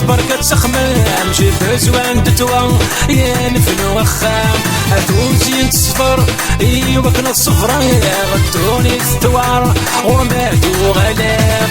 بركة تخمام جيب زوان دتوان يا نفنو وخام هاتوزين تصفر ايوا كنا الصفرة يا غدوني الثوار وماتو غلام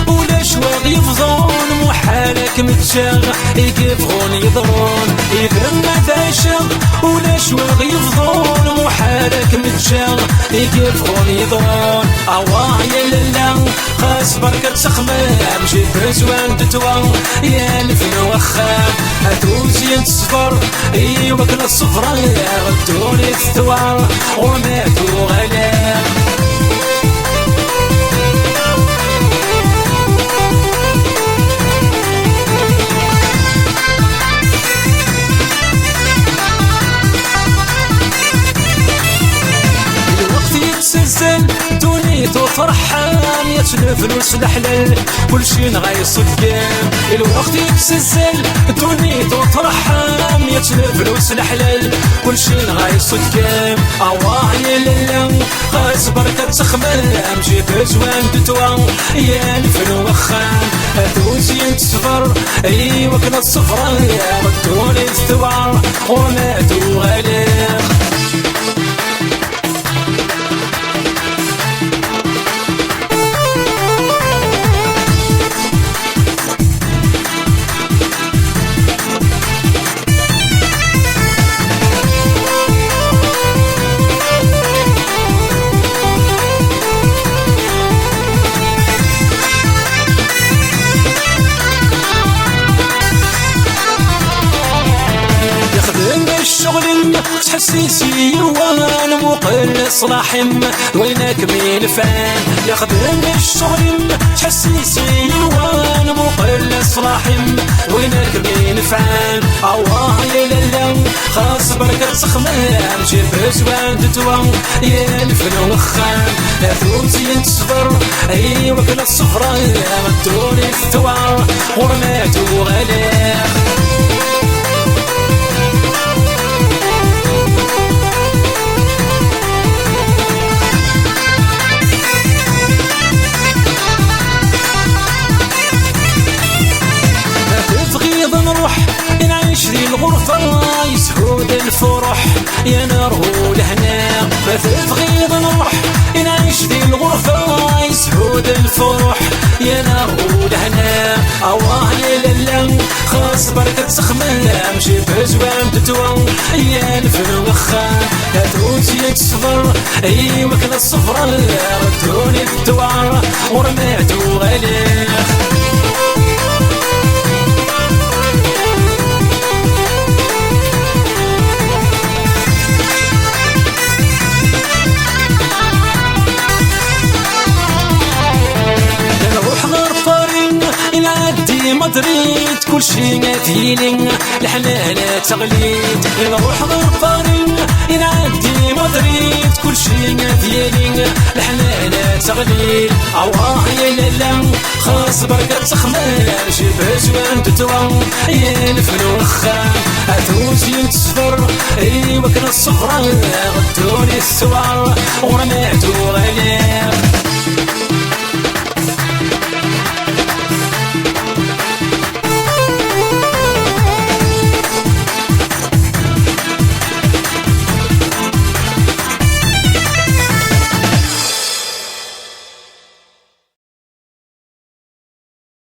ولا شواغ يفضون محالك متشاغ يقفون يضرون إذا ما تعشق ولا شواغ يفضون محالك متشاغ يقفون يضرون أواه يا للا خاص بركة تخمام جيب زوان دتوان يا نفن وخام هاتوزين تصفر ايوا كنا الصفرة يا غدوني الثوار وماتو غلام تسلسل دونيتو فرحان يتلف فلوس الحلال كلشي نغيص القام الوقت يتسلسل دونيتو فرحان يتلف فلوس الحلال كلشي نغيص القام أواه يا للا خاص بركة تخمام جيب زوان دتوان يا نفن وخام هاتوزين تصفر ايوا كنا الصفرة يا ردوني الثوار وماتو غلام الشغل تحسيسي وانا مقل صلاحم وينك من الفان يخدم الشغل تحسيسي وانا مقل صلاحم وينك من الفان أواه يا للا خاص بركة تخمام جيب زوان دتوان يا نفن وخام هاتوزين تصفر ايوا كنا الصفرة يا غدوني الثوار ورماتو غلام نروح نعيش ذي الغرفة يسهود الفرح يا نار ولهنا مثل غيظ نروح نعيش ذي الغرفة يسهود الفرح يا نار ولهنا أواه يا للا خاص بركة تخمام جيب زوان دتوان يا نفن وخام هاتوزين تصفر ايوا كنا الصفرة ردوني الثوار ورماتو غلام مدريد كلشي فيلين الحنانة تغليد نروح غرفارين نعدي مدريد كلشي فيلين الحنانة تغليد أواه يا للا خاص بركة تخمام جيب زوان دتوان يا نفن وخام هاتوزين تصفر ايوا كنا الصفرة غدوني الثوار ورماتو غلام